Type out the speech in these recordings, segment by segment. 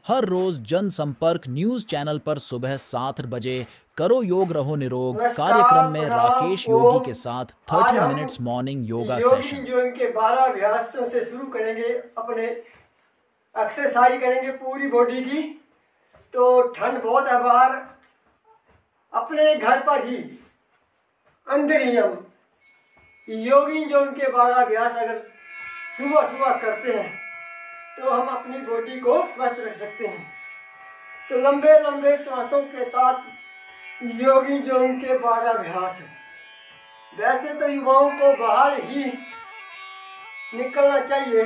हर रोज जनसंपर्क news channel पर सुबह 7 बजे करो योग रहो निरोग कार्यक्रम नमस्कार, में प्रणाम, राकेश योगी ओम। के साथ आज 30 हम मिनट्स मॉर्निंग योगा योगी सेशन। जो इनके 12 अभ्यासों से शुरू करेंगे। अपने एक्सरसाइज करेंगे पूरी बॉडी की। तो ठंड बहुत है बाहर, अपने घर पर ही अंदर ही हम योगी जो इनके 12 अभ्यास अगर सुबह सुबह करते हैं तो हम अपनी बॉडी को स्वस्थ रख सकते हैं। तो लंबे लंबे श्वासों के साथ योगी जो उनके 12 अभ्यास है। वैसे तो युवाओं को बाहर ही निकलना चाहिए,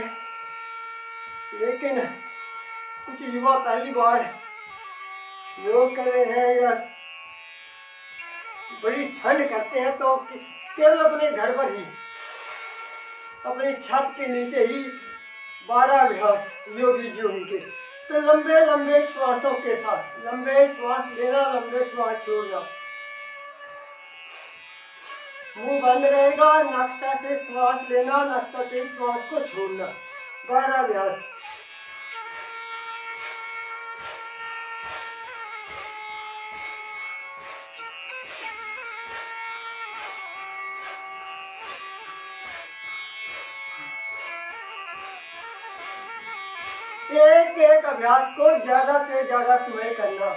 लेकिन कुछ युवा पहली बार योग कर रहे हैं या बड़ी ठंड करते हैं तो केवल अपने घर पर ही अपनी छत के नीचे ही 12 अभ्यास योगी जी उनके। तो लंबे लंबे श्वासों के साथ लंबे श्वास लेना, लंबे श्वास छोड़ना। मुंह बंद रहेगा, नक्शा से श्वास लेना, नक्शा से श्वास को छोड़ना। 12 अभ्यास। एक एक अभ्यास को ज्यादा से ज्यादा समय करना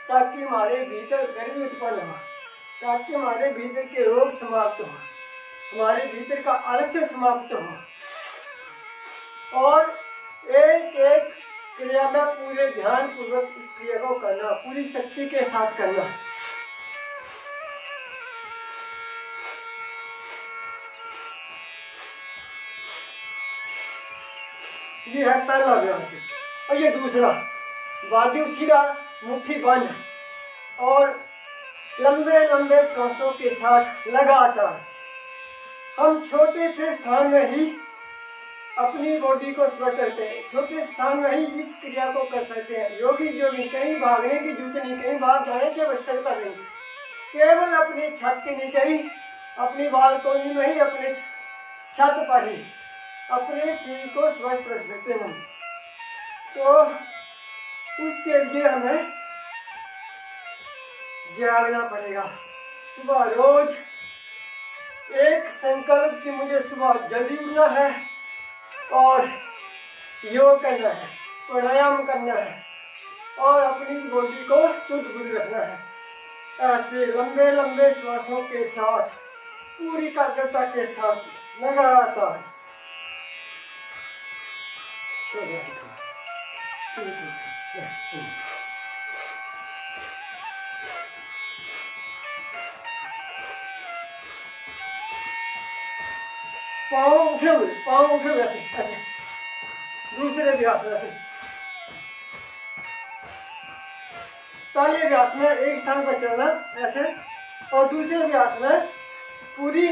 ताकि हमारे भीतर गर्मी उत्पन्न हो, ताकि हमारे भीतर के रोग समाप्त हो, हमारे भीतर का आलस्य समाप्त हो। और एक एक क्रिया में पूरे ध्यान पूर्वक उस क्रिया को करना, पूरी शक्ति के साथ करना। ये है पहला अभ्यास। और ये दूसरा, बाजू सीधा, मुट्ठी बंद और लंबे लंबे श्वासों के साथ लगातार हम छोटे से स्थान में ही अपनी बॉडी को स्वस्थ रखते हैं। छोटे स्थान में ही इस क्रिया को कर सकते हैं। योगी जोगी कहीं भागने की जरूरत नहीं, कहीं बाहर जाने की आवश्यकता नहीं। केवल अपनी छत के नीचे ही, अपनी बालकोनी में ही, अपने छत पर ही अपने शरीर को स्वस्थ रख सकते हैं हम। तो उसके लिए हमें जागना पड़ेगा। सुबह रोज एक संकल्प कि मुझे सुबह जल्दी उठना है और योग करना है, प्राणायाम करना है और अपनी बॉडी को शुद्ध बुद्ध रखना है। ऐसे लंबे लंबे श्वासों के साथ पूरी एकाग्रता के साथ लगातार पाँव उठे हुए, पाँव उठे हुए ऐसे ऐसे। दूसरे अभ्यास में ऐसे। पहले अभ्यास में एक स्थान पर चलना ऐसे, और दूसरे अभ्यास में पूरी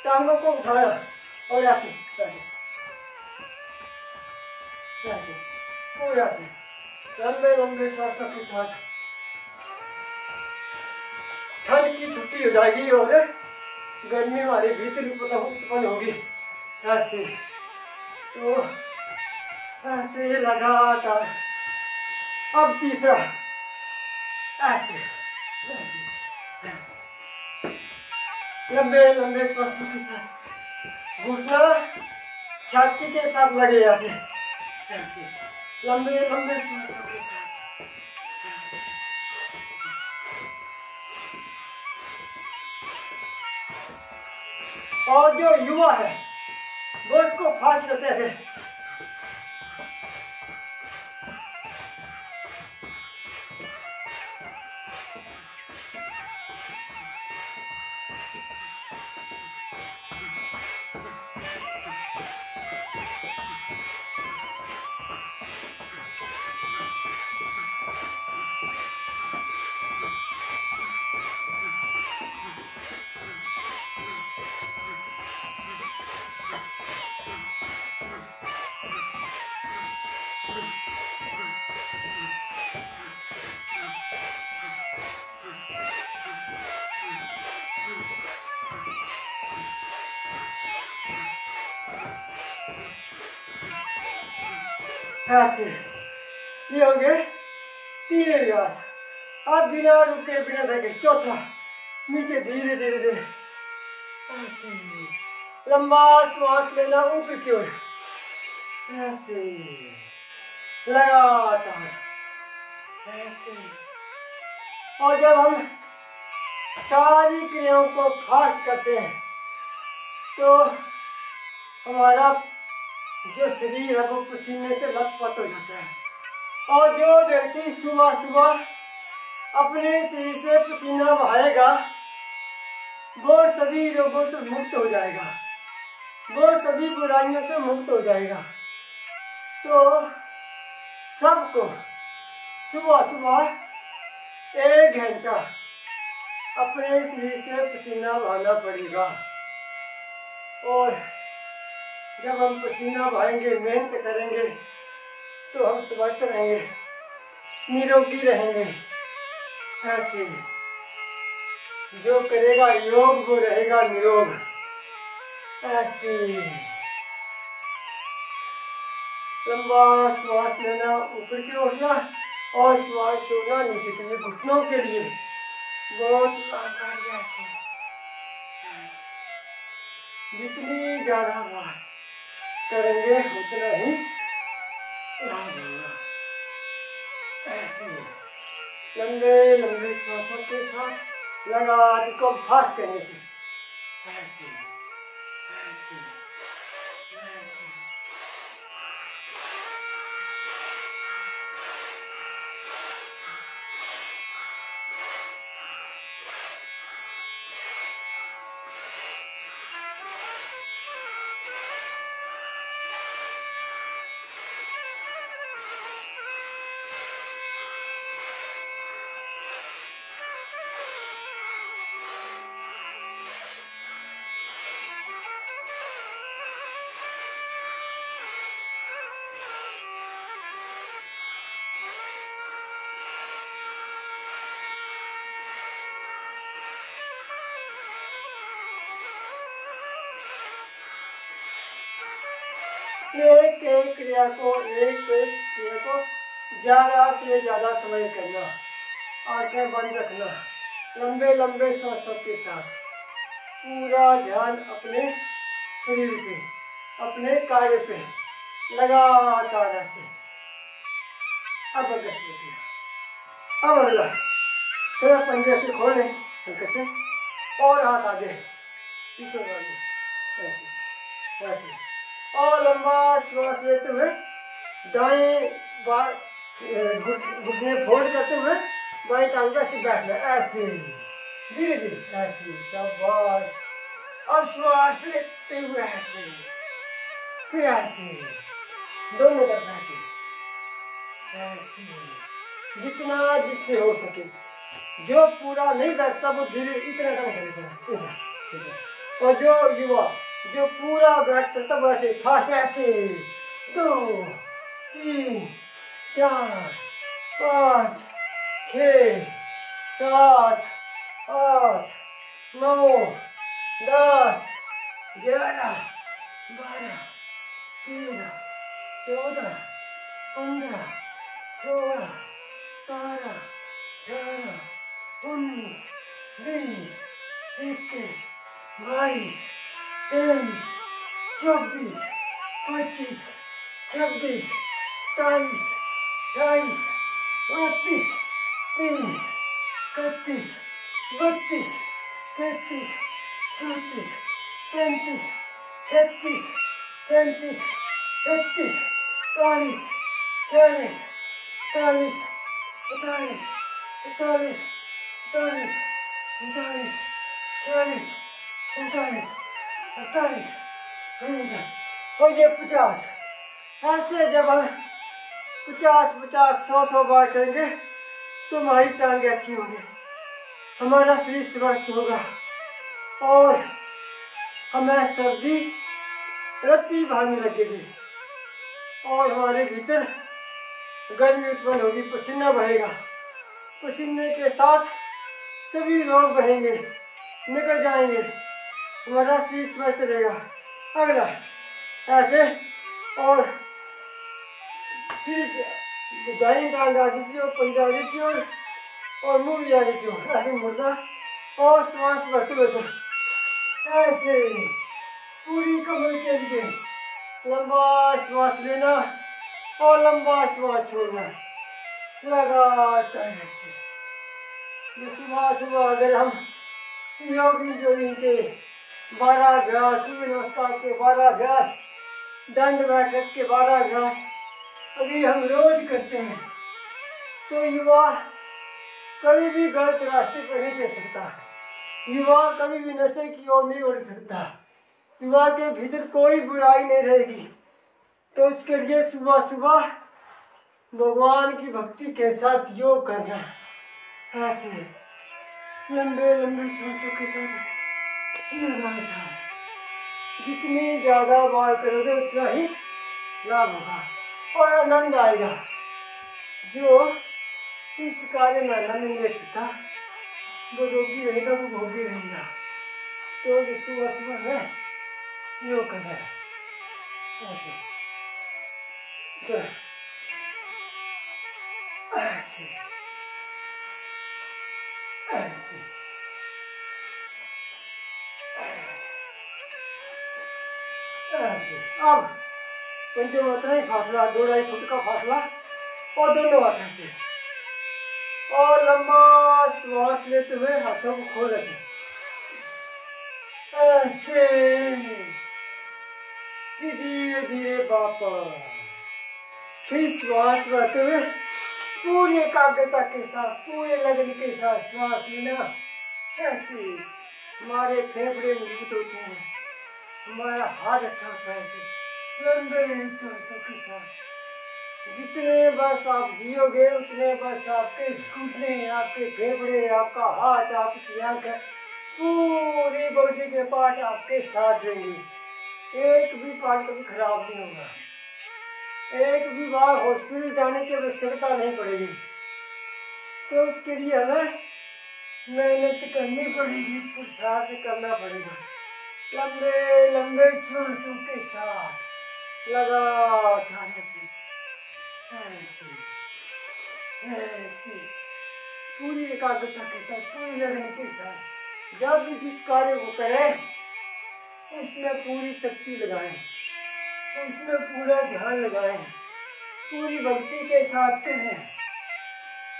टांगों को उठाना और ऐसे ऐसे ऐसे पूरा ऐसे लंबे लंबे श्वासों के साथ। ठंड की छुट्टी हो जाएगी और गर्मी हमारे भीतर उत्पन्न होगी। ऐसे तो ऐसे लगातार। अब तीसरा ऐसे लंबे लंबे श्वासों के साथ। घुटना छाती के साथ लगे ऐसे ऐसे लंबे लंबे श्वासों के साथ। और जो युवा है वो इसको फास्ट करते हैं। ऐसे ये हो गए 3 अभ्यास। अब बिना रुके बिना थके चौथा, नीचे धीरे धीरे धीरे ऐसे लंबा श्वास लेना ऊपर की ओर, ऐसे लगातार ऐसे। और जब हम सारी क्रियाओं को फास्ट करते हैं तो हमारा जो शरीर है वो पसीने से लथपथ हो जाता है। और जो व्यक्ति सुबह सुबह अपने शरीर से पसीना बहाएगा वो सभी रोगों से मुक्त हो जाएगा, वो सभी बुराइयों से मुक्त हो जाएगा। तो सबको सुबह सुबह 1 घंटा अपने शरीर से पसीना बहाना पड़ेगा। और जब हम पसीना बहाएंगे, मेहनत करेंगे तो हम स्वस्थ रहेंगे, निरोगी रहेंगे। ऐसे जो करेगा योग वो रहेगा निरोग। ऐसे लंबा श्वास लेना, ऊपर की ओर उठना और श्वास छोड़ना नीचे के लिए, घुटनों के लिए बहुत लाभकारी है। ऐसे जितनी ज्यादा बार करेंगे उतना ही लाभ होगा। ऐसे लंबे लंबे श्वासों के साथ लगातार इसको फास्ट करने से ऐसे ऐसे ऐसे। एक एक क्रिया को ज्यादा से ज्यादा समय करना, आंखें बंद रखना, लंबे लंबे सांसों के साथ पूरा ध्यान अपने शरीर पे, अपने कार्य पे लगातार ऐसे। अब अगला थोड़ा पंजे से खोल लें हल्के से और हाथ आगे पीछे ऐसे ऐसे। और लंबा श्वास लेते हुए दाएं घुटने फोल्ड करते हुए बाएं टांग पे ऐसे बैठना, ऐसे धीरे धीरे ऐसे। शाबाश। अब श्वास लेते हुए ऐसे, फिर ऐसे, दोनों तरफ ऐसे ऐसे, जितना जिससे हो सके। जो पूरा नहीं बैठता वो धीरे इतना इधर। और जो युवा जो पूरा बैठ सकता वैसे फास्ट, ऐसे 2 3 4 5 6 7 8 9 10 11 12 13 14 15 16 17 18 19 20 21 22 23 24 25 26 27 28 29 30 31 32 33 34 35 36 37 38 39 40 41 42 43 44 45 46 47 48 49 और ये 50। ऐसे जब हम 50 100 बार करेंगे तो हमारी टांगे अच्छी होंगी, हमारा शरीर स्वस्थ होगा और हमें सर्दी रत्ती भागने लगेगी और हमारे भीतर गर्मी उत्पन्न होगी, पसीना बहेगा। पसीने के साथ सभी रोग बहेंगे, निकल जाएंगे, हमारा शरीर स्वस्थ रहेगा। अगला ऐसे और दाहिनी टांग आगे की ओर, पंजा आगे की ओर और मुंह भी आगे की ओर, ऐसे मुड़ना और श्वास भरते हुए ऐसे पूरी कमर के लिए लंबा श्वास लेना और लंबा श्वास छोड़ना लगातार ऐसे। ये सुबह सुबह अगर हम योगी जो इनके 12 अभ्यास, सूर्य नमस्कार के 12 अभ्यास, दंड बैठक के 12 अभ्यास अगर हम रोज करते हैं तो युवा कभी भी गलत रास्ते पर नहीं चल सकता, युवा कभी भी नशे की ओर नहीं उड़ सकता, युवा के भीतर कोई बुराई नहीं रहेगी। तो उसके लिए सुबह सुबह भगवान की भक्ति के साथ योग करना, ऐसे लंबे लंबे श्वासों के साथ लगातार। जितनी ज्यादा बार करोगे उतना ही लाभ होगा और आनंद आएगा। जो इस कार्य में आनंद नहीं ले सकता वो रोगी रहेगा, वो भोगी रहेगा। तो जो सुबह सुबह में योग करना है ऐसे, तो ऐसे ऐसे ऐसे। अब पंचमात्रा ही फासला, 2-2.5 फुट का फासला और दोनों हाथों से और लंबा श्वास लेते हुए हाथों को खोल ऐसे धीरे धीरे वापस। फिर श्वास लेते हुए पूरी एकाग्रता के साथ, पूरे लगन के साथ श्वास लेना ऐसे। हमारे फेफड़े मजबूत होते हैं, हमारा हार्ट अच्छा होता है ऐसे लंबे सांसों के साथ। जितने वर्ष आप जियोगे उतने वर्ष आपके घुटने, आपके फेफड़े, आपका हार्ट, आपकी आंखें, पूरी बॉडी के पार्ट आपके साथ देंगे। एक भी पार्ट कभी खराब नहीं होगा, एक भी बार हॉस्पिटल जाने की आवश्यकता नहीं पड़ेगी। तो उसके लिए हमें मेहनत करनी पड़ेगी, पुरुषार्थ करना पड़ेगा। लंबे लंबे श्वासों के साथ लगातार ऐसे ऐसे ऐसे पूरी एकाग्रता के साथ, पूरी लगन के साथ जब भी जिस कार्य को करें उसमें पूरी शक्ति लगाएं, उसमें पूरा ध्यान लगाएं, पूरी भक्ति के साथ करें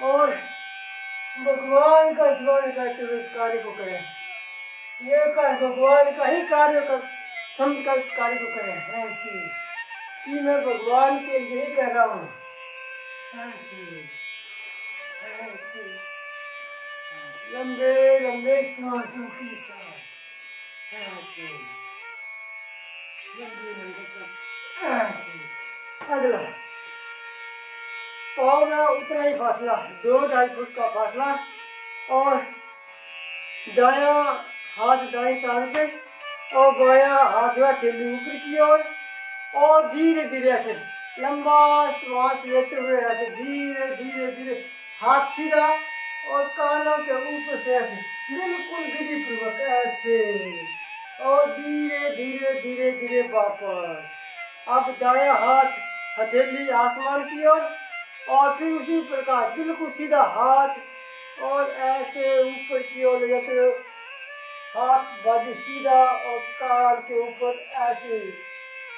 और भगवान का स्मरण करते हुए इस कार्य को करें। ये कार्य भगवान का ही कार्य कर समझ कर इस कार्य को करें ऐसे कि मैं भगवान के लिए ही कर रहा हूँ ऐसे ऐसे। लंबे लंबे श्वासों के साथ ऐसे लंबे लंबे श्वास ऐसे। अगला पाँव में उतना ही फासला, 2-2.5 फुट का फासला और दाया हाथ दाई टांग पे और बाया हाथ जो है थैली ऊपर की ओर और धीरे धीरे ऐसे लंबा श्वास लेते हुए ऐसे धीरे धीरे धीरे हाथ सीधा और कानों के ऊपर से ऐसे बिल्कुल विधि पूर्वक ऐसे और धीरे धीरे धीरे धीरे वापस। अब दाया हाथ हथेली आसमान की ओर और फिर उसी प्रकार बिल्कुल सीधा हाथ और ऐसे ऊपर की ओर ले जाते हो, हाथ बाजू सीधा और कान के ऊपर ऐसे।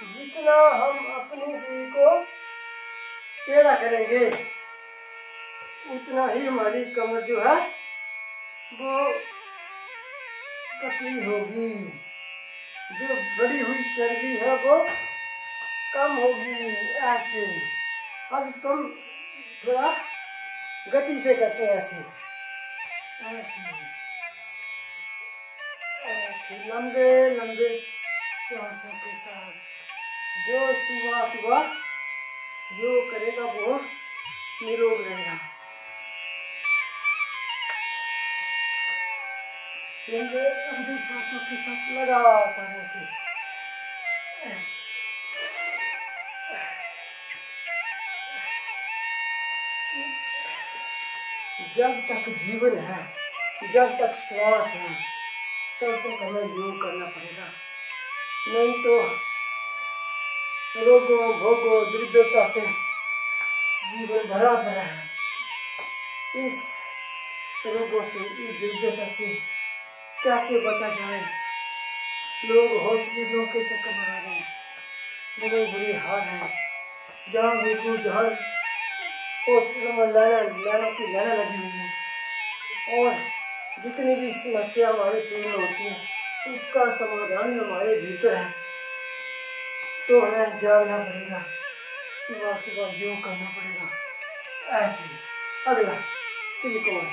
जितना हम अपने शरीर को टेढ़ा करेंगे उतना ही हमारी कमर जो है वो पतली होगी, जो बड़ी हुई चर्बी है वो कम होगी ऐसे। अब इसको हम थोड़ा गति से करते हैं ऐसे ऐसे ऐसे लंबे लंबे श्वासों के साथ। जो सुबह सुबह योग करेगा वो निरोग रहेगा। लंबे लंबे श्वासों के साथ लगातार ऐसे ऐसे जब तक जीवन है, जब तक श्वास है तब तक हमें योग करना पड़ेगा, नहीं तो रोगों भोगों दरिद्रता से जीवन भरा पड़ा है। इस रोगों से, इस दुर्दशा से कैसे बचा जाए? लोग हॉस्पिटलों के चक्कर लगा रहे हैं, बड़े बुरे हाल हैं। जहाँ देखो जहाँ हॉस्पिटल में लाइनों की लाइनें लगी हुई हैं। और जितनी भी समस्या हमारे शरीर में होती है उसका समाधान हमारे भीतर है। तो हमें जागना पड़ेगा, सुबह सुबह योग करना पड़ेगा। ऐसे अगला त्रिकोण,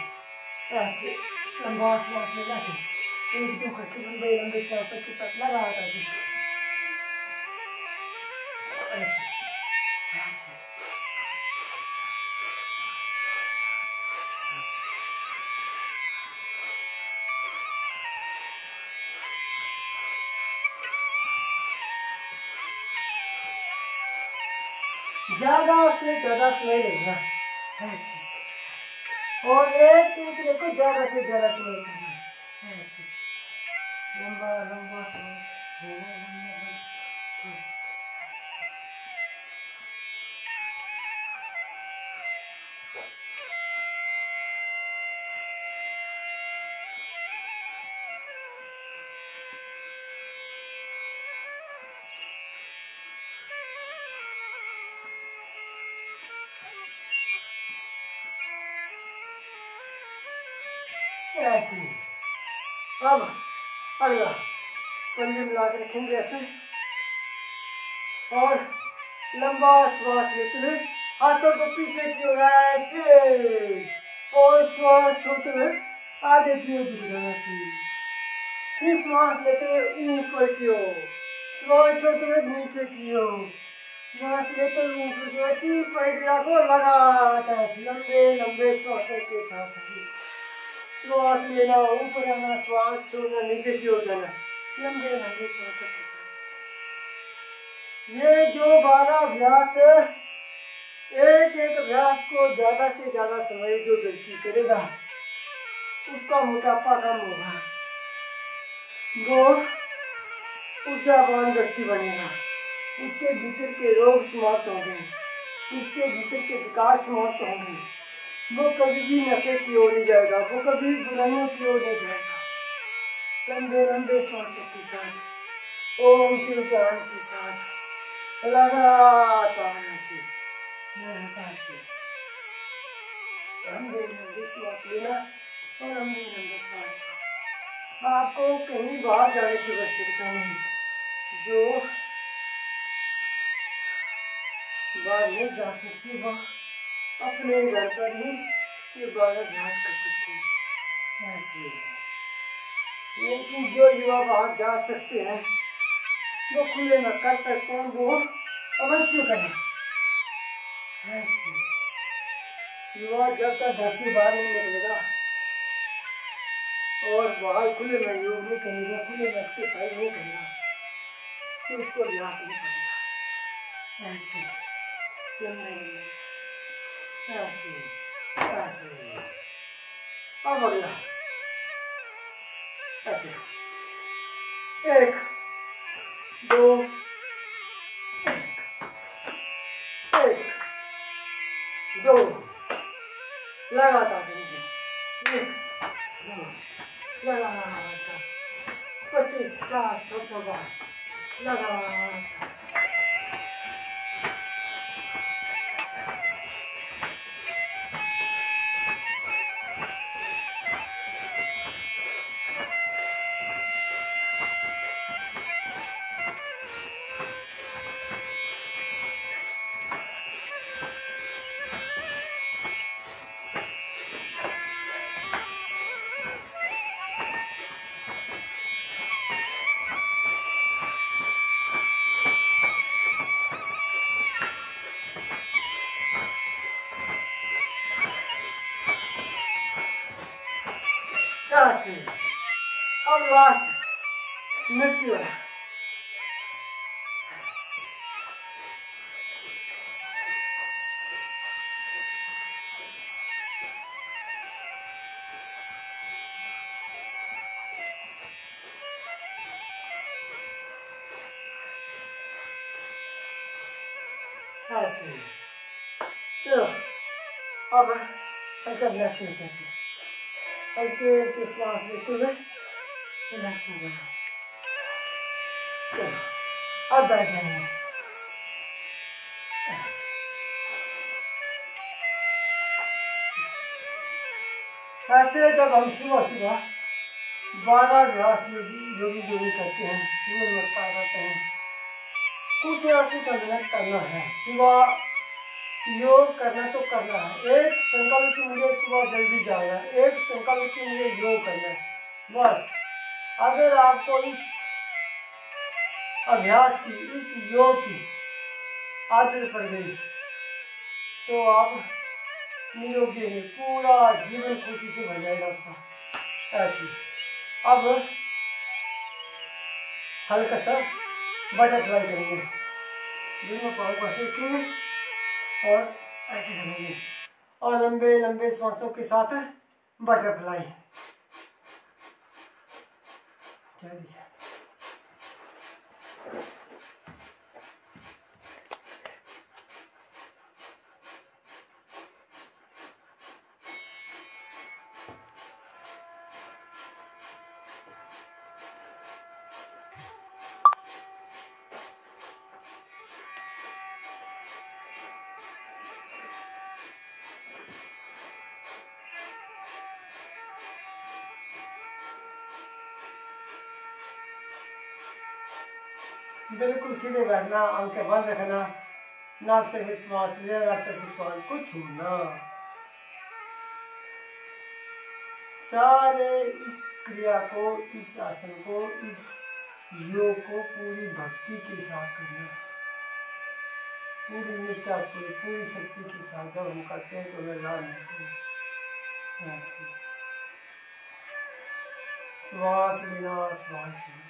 ऐसे लंबा श्वास लेना, से एक दो करके लंबे लंबे श्वासों के साथ लगातार ऐसे ऐसे। ज्यादा से ज्यादा समय लेना ऐसे, और एक दूसरे को ज्यादा से ज्यादा समय करना ऐसे। लंबा लंबा सांस लेना, लंबा लंबा। ऐसे। अब अगला पंजे मिला के रखेंगे ऐसे, और लंबा श्वास लेते हुए हाथों को पीछे की ओर ऐसे, और श्वास छोड़ते हुए आगे की ओर झुकाना ऐसे। फिर श्वास लेते हुए ऊपर की ओर, श्वास छोड़ते हुए नीचे की ओर, श्वास लेते हुए ऊपर की ओर। इसी प्रक्रिया को लगातार लंबे लंबे श्वासों के साथ श्वास लेना, ऊपर आना, श्वास छोड़ना, नीचे की ओर जाना, लंबे लंबे श्वासों के साथ। ये जो 12 अभ्यास है, एक एक अभ्यास को ज्यादा से ज्यादा समय जो व्यक्ति करेगा उसका मोटापा कम होगा, वो ऊर्जावान व्यक्ति बनेगा, उसके भीतर के रोग समाप्त होंगे, उसके भीतर के विकार समाप्त होंगे, वो कभी भी नशे की ओर नहीं जाएगा, वो कभी बुराइयों की ओर नहीं जाएगा। लंबे लंबे सांसों के साथ, ओम के उच्चारण के साथ लगातार ऐसे लंबे लंबे श्वास लेना और लंबे लंबे श्वास छोड़ना। आपको कहीं बाहर जाने की आवश्यकता नहीं, जो बाहर नहीं जा सकती वह अपने घर पर ही ये 12 अभ्यास कर सकते हैं ऐसे। लेकिन जो युवा बाहर जा सकते हैं वो खुले में कर सकते हैं, वो अवश्य करें ऐसे। युवा जब तक घर से बाहर नहीं निकलेगा और बाहर खुले में योग नहीं करेगा, खुले में एक्सरसाइज नहीं करेगा, तो उसको अभ्यास नहीं पड़ेगा ऐसे। लंबे लंबे ऐसे ऐसे। अब अगला ऐसे, 1 2 1 2 लगातार करिए, 1 2 लगातार 25 50 100 बार लगातार। ऐसे। अब लास्ट मृत्यु है ऐसे। चलो अब हल्का रिलैक्स लेते हैं, हल्के हल्के सांस लेते हुए रिलैक्स हो जाना। चलो अब बैठ जाएंगे। ऐसे जब हम सुबह सुबह 12 अभ्यास योगी करते हैं, सूर्य नमस्कार करते हैं, कुछ ना कुछ मेहनत करना है। सुबह योग करना तो करना है। एक संकल्प की मुझे सुबह जल्दी जाना है, एक संकल्प की मुझे योग करना है। बस अगर आपको इस अभ्यास की, इस योग की आदत पड़ गई तो आप निरोगी नहीं, पूरा जीवन खुशी से भर जाएगा आपका। ऐसे अब हल्का सा बटरफ्लाई करेंगे, दोनों पाँव को ऐसे रखेंगे और ऐसे करेंगे और लंबे लंबे सांसों के साथ बटरफ्लाई। बिल्कुल सीधे बैठना, आंखें बंद रखना, नाक से श्वास ले, नाक से श्वास को छूना। सारे इस क्रिया को, इस आसन को, इस योग को पूरी भक्ति के साथ करना, पूरी निष्ठा, पूरी शक्ति के साथ जब हम करते हैं तो हमें लाभ मिलते हैं। श्वास लेना, श्वास छोड़ना।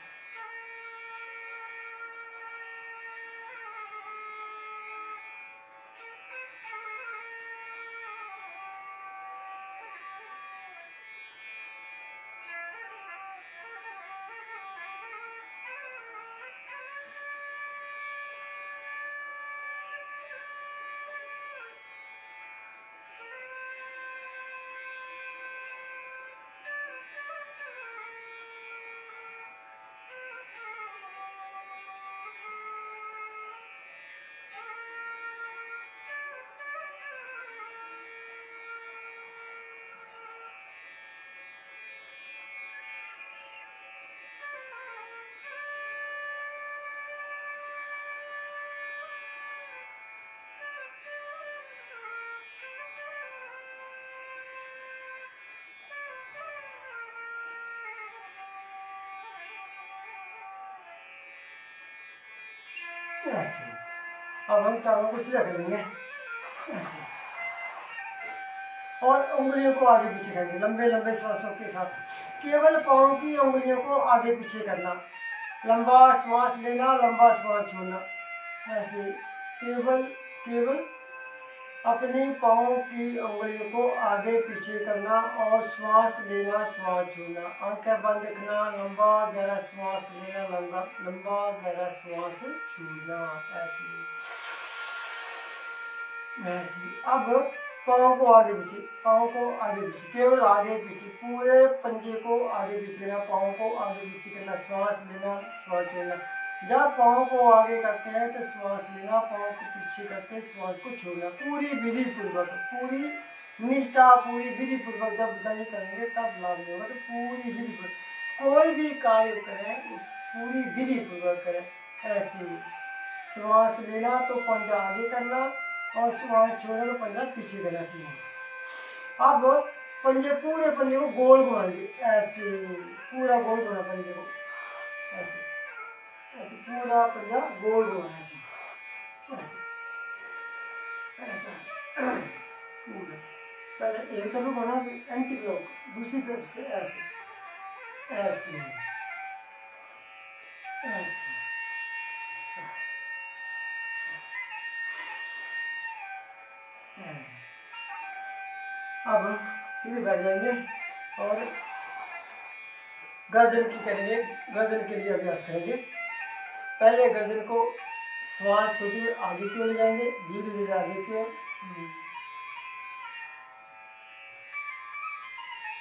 ऐसे अब हम टांगों को सीधा कर लेंगे ऐसे, और उंगलियों को आगे पीछे करेंगे लंबे लंबे श्वासों के साथ। केवल पाँव की उंगलियों को आगे पीछे करना, लंबा श्वास लेना, लंबा श्वास छोड़ना। ऐसे केवल केवल अपने पाँव की उंगलियों को आगे पीछे करना और श्वास लेना, श्वास छोड़ना। आंखें बंद रखना, लंबा गहरा श्वास लेना, लंबा गहरा श्वास छोड़ना। ऐसे अब पाँव को आगे पीछे, पाँव को आगे पीछे, केवल आगे पीछे, पूरे पंजे को आगे पीछे करना, पाँव को आगे पीछे करना, श्वास लेना, श्वास छोड़ना। जब पाँव को आगे करते हैं तो श्वास लेना, पाँव को पीछे करते हैं श्वास को छोड़ना। पूरी विधि पूर्वक, पूरी निष्ठा, पूरी विधि पूर्वक जब नहीं करेंगे तब लाभ नहीं होगा। तो पूरी विधि पूर्वक कोई भी कार्य करें उस पूरी विधि पूर्वक करें। ऐसे श्वास लेना तो पंजा आगे करना और श्वास छोड़ना तो पंजा पीछे करना सीखना। अब पंजे, पूरे पंजे को गोल घुमाएंगे, ऐसे पूरा गोल घुमाना पंजे को, ऐसे ऐसे पूरा पंजा गोल घुमाना, ऐसे ऐसा पूरा। पहले एक तरफ घुमाना, एंटी क्लॉक, दूसरी तरफ से ऐसे ऐसे ऐसे। अब सीधे बैठ जाएंगे और गर्दन की करेंगे, गर्दन के लिए अभ्यास करेंगे। पहले गर्दन को श्वास छोटी आगे की ओर ले जाएंगे, धीरे धीरे आगे की ओर,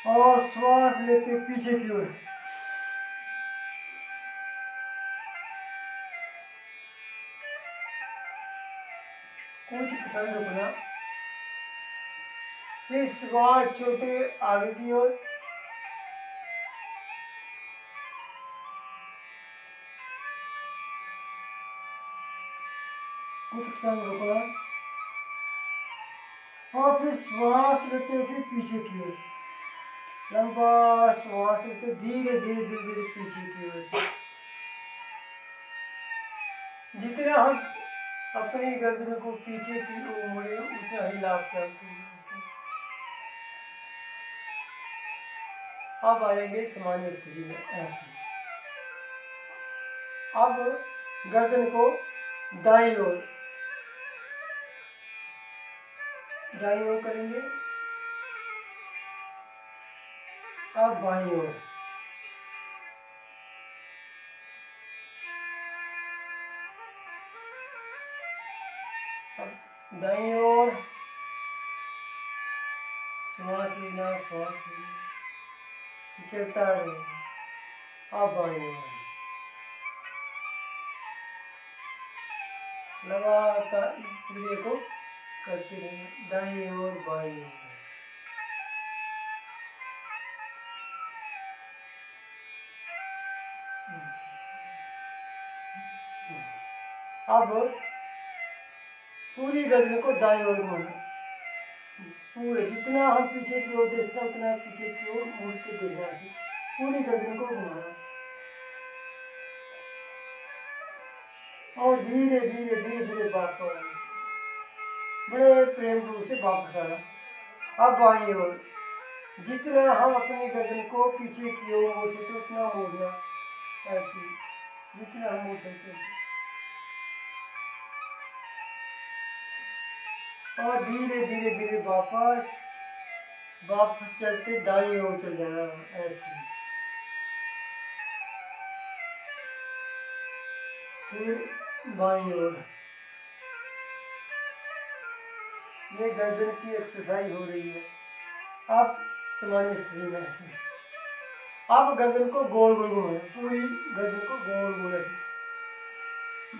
और श्वास लेते पीछे की ओर। कुछ क्षण रुकना, फिर श्वास छोड़ते हुए आगे की ओर। कुछ क्षण रुकना और फिर श्वास लेते हुए पीछे की ओर। लंबा श्वास लेते धीरे धीरे धीरे धीरे पीछे की ओर। जितना हम अपनी गर्दन को पीछे की ओर मुड़े उतना ही लाभ प्राप्त होगा। अब आएंगे सामान्य स्थिति में ऐसे। अब गर्दन को दाईं ओर करेंगे। अब बाईं ओर। अब दाईं ओर श्वास लेना, श्वास लेना, चलता रहेगा। अब बाईं ओर लगातार इस क्रिया को करते रहना, दाईं ओर बाईं ओर। अब पूरी गर्दन को दाईं ओर घुमाना, पूरे जितना हम पीछे की ओर देखना उतना पीछे की ओर मुड़ के देखना है। पूरी गर्दन को घुमाना और धीरे धीरे धीरे धीरे वापस, बड़े प्रेम रूप से वापस आना। अब बाईं ओर जितना हम अपनी गर्दन को पीछे की ओर मोड़ सकते उतना मोड़ना, ऐसे जितना हम मोड़ सकते और धीरे धीरे धीरे वापस चलते दाईं ओर चल जाना, ऐसे। फिर बाईं ओर। ये गर्दन की एक्सरसाइज हो रही है। अब सामान्य स्थिति में ऐसे। अब गर्दन को गोल गोल घुमाना, पूरी गर्दन को गोल गोल ऐसे,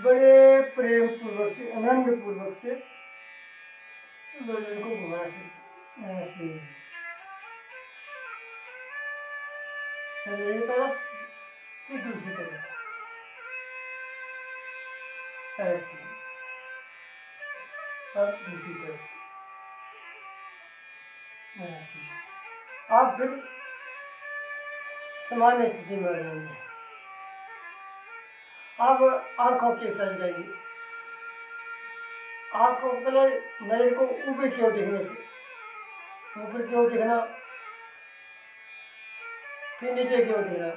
बड़े प्रेम पूर्वक से, आनंद पूर्वक से गर्दन को घुमाना ऐसे। एक तरफ फिर दूसरी तरफ ऐसे। अब दूसरी तरफ ऐसे। अब फिर सामान्य स्थिति में आ जाएंगे। अब आंखों की एक्सरसाइज करेंगे। आंखों को पहले नजर को ऊपर की ओर देखने से, ऊपर की ओर देखना, फिर नीचे की ओर देखना,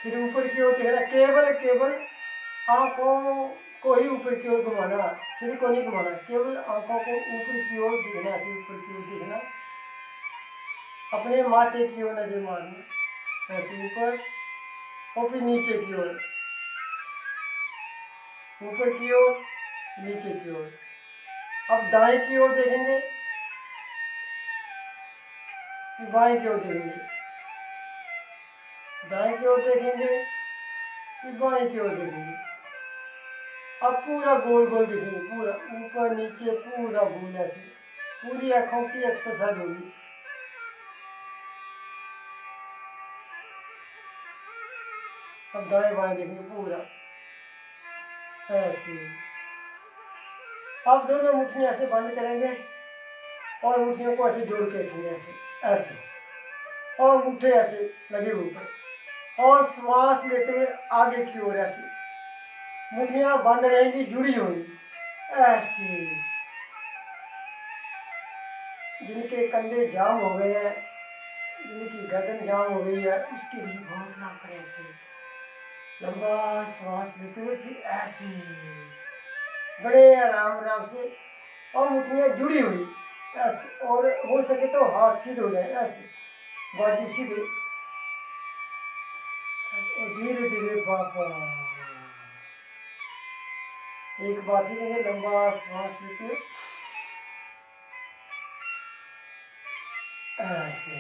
फिर ऊपर की ओर देखना। केवल आंखों को ही ऊपर की ओर घुमाना, सिर को नहीं घुमाना, केवल आंखों को ऊपर की ओर देखना, सिर ऊपर की ओर देखना। अपने माथे की ओर नजर मारना, ऐसे ऊपर और फिर नीचे की ओर, ऊपर की ओर, नीचे की ओर। अब दाएं की ओर देखेंगे, फिर बाएं की ओर देखेंगे, दाएं की ओर देखेंगे, फिर बाएं की ओर देखेंगे। अब पूरा गोल गोल देखेंगे, पूरा ऊपर नीचे पूरा गोल, ऐसे पूरी आंखों की एक्सरसाइज होगी। अब दाएं बाएं देखेंगे पूरा ऐसे। अब दोनों मुट्ठियां ऐसे बंद करेंगे और मुट्ठियों को ऐसे जोड़ के रखेंगे, ऐसे ऐसे, और मुट्ठे ऐसे लगे ऊपर और श्वास लेते हुए आगे की ओर ऐसे। मुट्ठियां बंद रहेंगी, जुड़ी हुई ऐसे। जिनके कंधे जाम हो गए हैं, जिनकी गर्दन जाम हो गई है, उसके लिए बहुत लाभ करें। ऐसे लंबा श्वास लेते हुए फिर ऐसे बड़े आराम से, और मुट्ठियां जुड़ी हुई ऐसे, और हो सके तो हाथ सीधे हो जाए, ऐसे बाजू सीधे, और धीरे धीरे वापस। एक बार फिर लंबा श्वास लेते हुए ऐसे।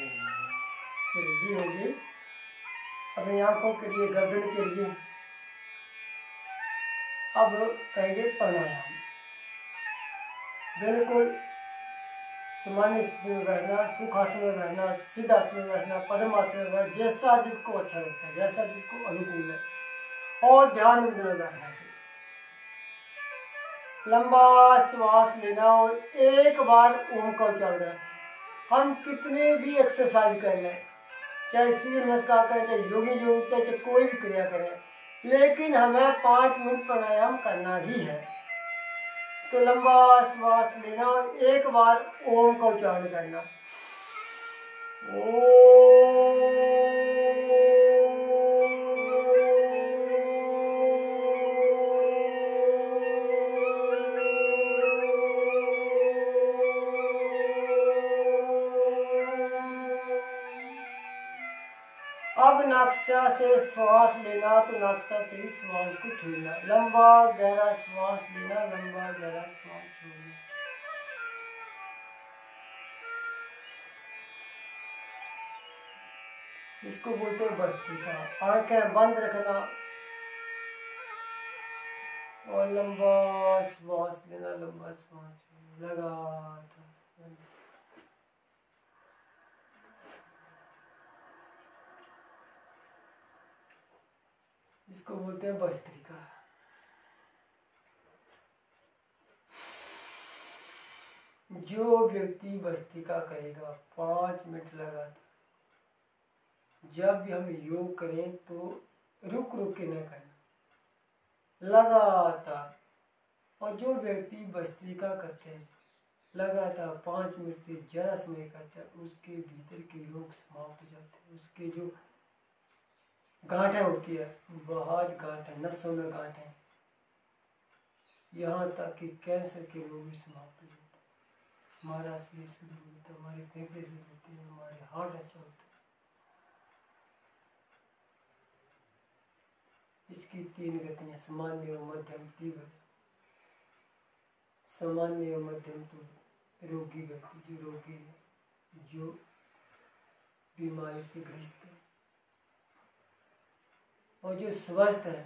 चलिए ये होगी अपनी आंखों के लिए, गर्दन के लिए। अब कहेंगे प्राणायाम। बिल्कुल सामान्य स्थिति में बैठना, सुखासन में बैठना, सिद्धासन में बैठना, पद्मासन में बैठना, जैसा जिसको अच्छा लगता है, जैसा जिसको अनुकूल है। और ध्यान मुद्रा में बैठना से लंबा श्वास लेना और एक बार ओम का उच्चारण करना। हम कितने भी एक्सरसाइज कर लें, चाहे सूर्य नमस्कार करें, चाहे योगी योग, चाहे कोई भी क्रिया करें, लेकिन हमें 5 मिनट प्राणायाम करना ही है। तो लंबा श्वास लेना और एक बार ओम का उच्चारण करना। अब नाकसा से श्वास लेना तो नाकसा से ही श्वास को छोड़ना। लंबा गहरा श्वास लेना, लंबा गहरा श्वास छोड़ना। इसको बोलते हैं भस्त्रिका। आंखें बंद रखना और लंबा श्वास लेना, लंबा श्वास छोड़ना लगातार। इसको बोलते हैं भस्त्रिका। जो व्यक्ति भस्त्रिका करेगा 5 मिनट लगातार, जब भी हम योग करें तो रुक रुक के न करना, लगातार। और जो व्यक्ति भस्त्रिका करते हैं लगातार 5 मिनट से ज़्यादा समय करते हैं, उसके भीतर के रोग समाप्त हो जाते हैं। उसके जो गांठें होती है, बहुत गांठें, नसों में गांठें, यहाँ तक कि कैंसर के रोग भी समाप्त हो जाते हैं। हमारा शरीर शुद्ध होता है, हमारे फेफड़े शुद्ध होते हैं, हमारे हार्ट अच्छा होता है। इसकी 3 गतियाँ, सामान्य और मध्यम, तीव्र। सामान्य और मध्यम तो रोगी व्यक्ति, जो रोगी है, जो बीमारी से ग्रस्त है। और जो स्वस्थ है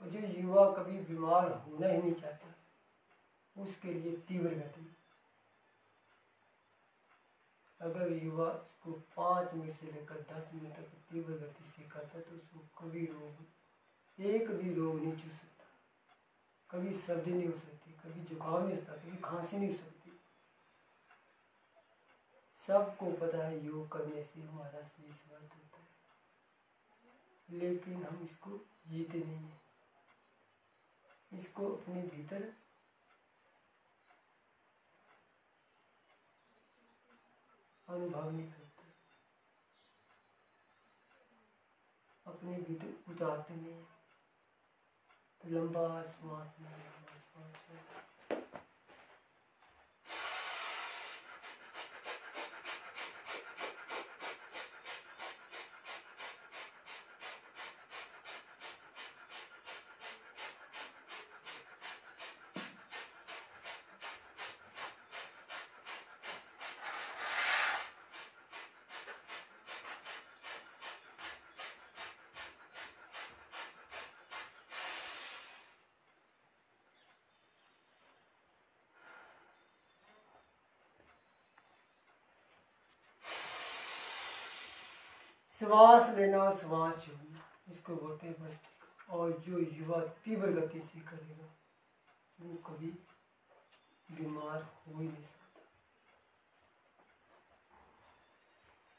और जो युवा कभी बीमार होना ही नहीं चाहता, उसके लिए तीव्र गति। अगर युवा इसको 5 मिनट से लेकर 10 मिनट तक तीव्र गति से करता है तो उसको कभी रोग, एक भी रोग नहीं छू सकता। कभी सर्दी नहीं हो सकती, कभी जुकाम नहीं हो सकता, कभी खांसी नहीं हो सकती। सबको पता है योग करने से हमारा शरीर स्वस्थ होता है, लेकिन हम इसको जीते नहीं हैं, इसको अपने भीतर अनुभव नहीं करते, अपने भीतर उतारते नहीं है। तो लंबा श्वास लेना, लंबा श्वास लेना। श्वास लेना और श्वास छोड़ना, इसको बोलते हैं भस्त्रिका। और जो युवा तीव्र गति से करेगा वो कभी बीमार हो ही नहीं सकता,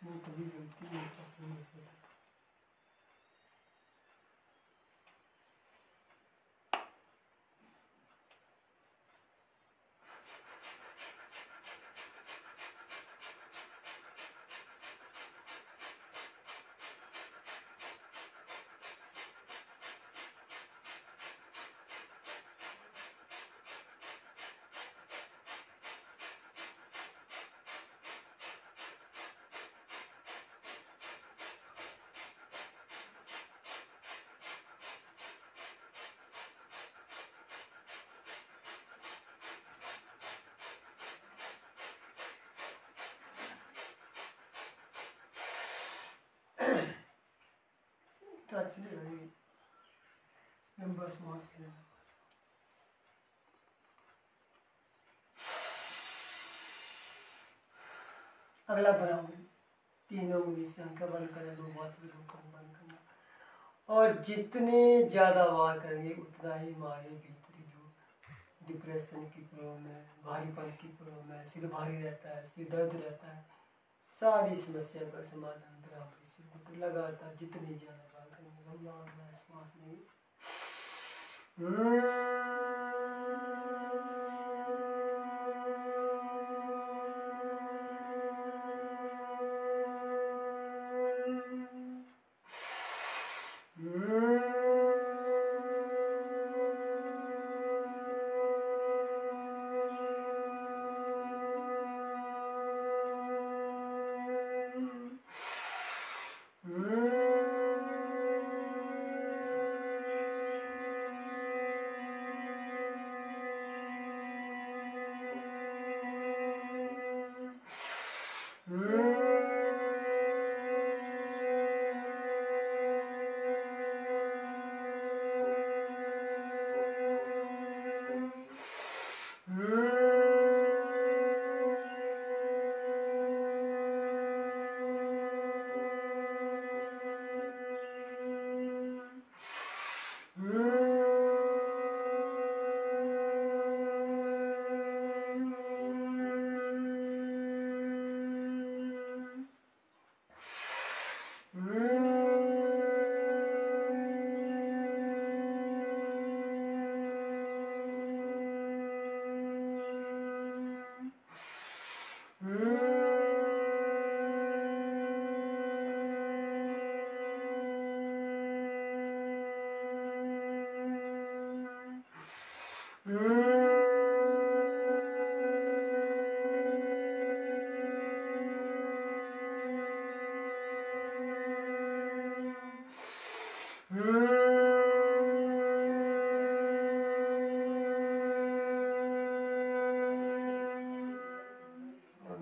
वो कभी व्यक्ति हो नहीं सकता। सांस ले, लंबा सांस लेना। अगला बनाओ, तीनों उंगली से आंखें बंद करें, 2 बात भी बंद करना। और जितने ज़्यादा वार करेंगे उतना ही हमारे भीतरी जो डिप्रेशन की प्रॉब्लम है, भारीपन की प्रॉब्लम है, सिर भारी रहता है, सिर दर्द रहता है, सारी समस्या का समाधान बराबरी से होता है। लगातार जितनी ज़्यादा वार करेंगे, लंबा श्वास लेंगे।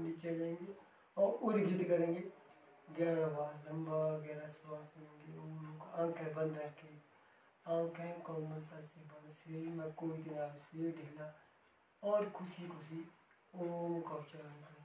नीचे जाएंगे और उद्गित करेंगे 11 बार, लंबा गहरा श्वास लेंगे। आंखें बंद रखें, आंखें कोमलता से बंद, शरीर में कोई तनाव, शरीर ढीला और खुशी खुशी ओम का उच्चारण करना।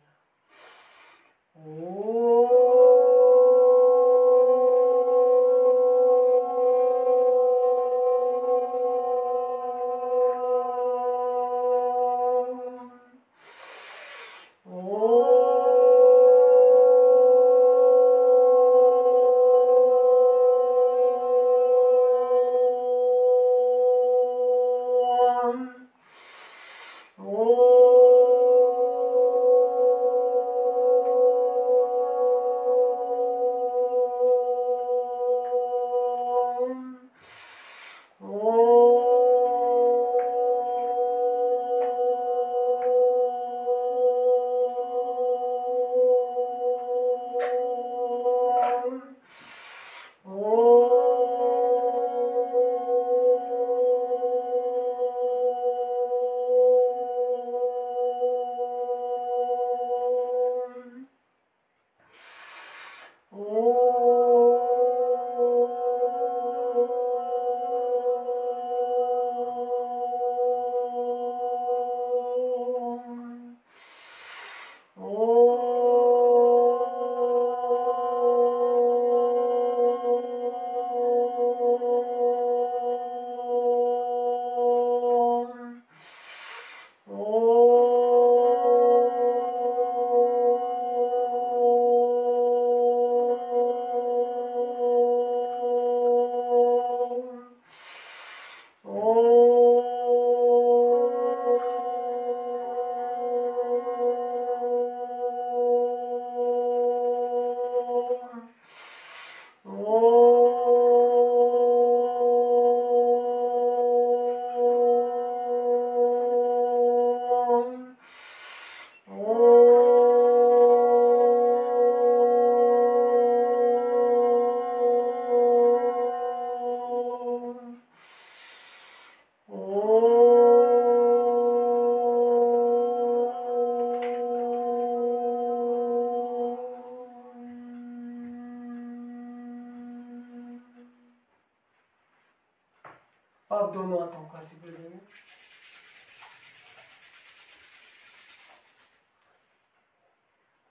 दोनों हाथों का सिकुड़ देंगे।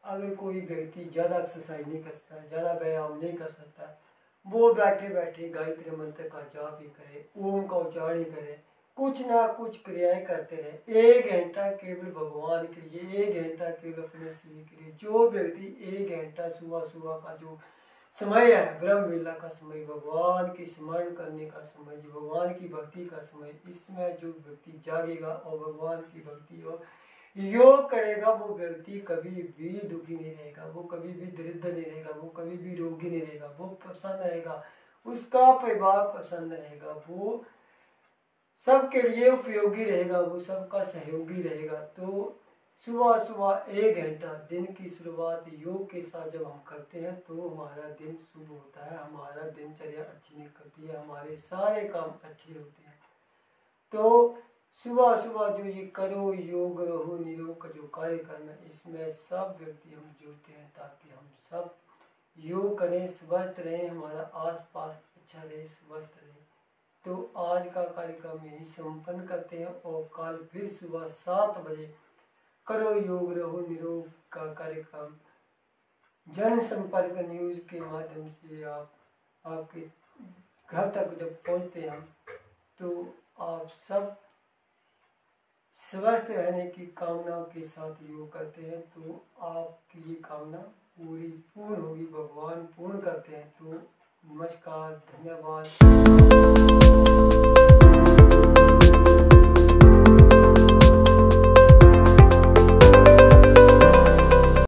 अगर कोई व्यक्ति ज़्यादा एक्सरसाइज नहीं कर सकता, ज़्यादा व्यायाम नहीं कर सकता, वो बैठे बैठे गायत्री मंत्र का जाप ही करे, ओम का उच्चारण ही करे, कुछ ना कुछ क्रियाएं करते रहे। 1 घंटा केवल भगवान के लिए, 1 घंटा केवल अपने शरीर के लिए। जो व्यक्ति 1 घंटा सुबह सुबह का जो समय है, ब्रह्म वेला का समय, भगवान की स्मरण करने का समय, जो भगवान की भक्ति का समय, इसमें जो व्यक्ति जागेगा और भगवान की भक्ति और योग करेगा, वो व्यक्ति कभी भी दुखी नहीं रहेगा, वो कभी भी दरिद्र नहीं रहेगा, वो कभी भी रोगी नहीं रहेगा, वो प्रसन्न रहेगा, उसका परिवार प्रसन्न रहेगा, वो सबके लिए उपयोगी रहेगा, वो सबका सहयोगी रहेगा। तो सुबह सुबह 1 घंटा दिन की शुरुआत योग के साथ जब हम करते हैं तो हमारा दिन शुभ होता है, हमारा दिनचर्या अच्छी निकलती है, हमारे सारे काम अच्छे होते हैं। तो सुबह सुबह जो ये करो योग रहो निरोग का जो कार्यक्रम है, इसमें सब व्यक्ति हम जुड़ते हैं ताकि हम सब योग करें, स्वस्थ रहें, हमारा आसपास अच्छा रहे, स्वस्थ रहे। तो आज का कार्यक्रम यही संपन्न करते हैं और कल फिर सुबह 7 बजे करो योग रहो निरोग का कार्यक्रम जन संपर्क न्यूज के माध्यम से आपके घर तक जब पहुंचते हैं तो आप सब स्वस्थ रहने की कामनाओं के साथ योग करते हैं, तो आपकी ये कामना पूर्ण होगी, भगवान पूर्ण करते हैं। तो नमस्कार, धन्यवाद।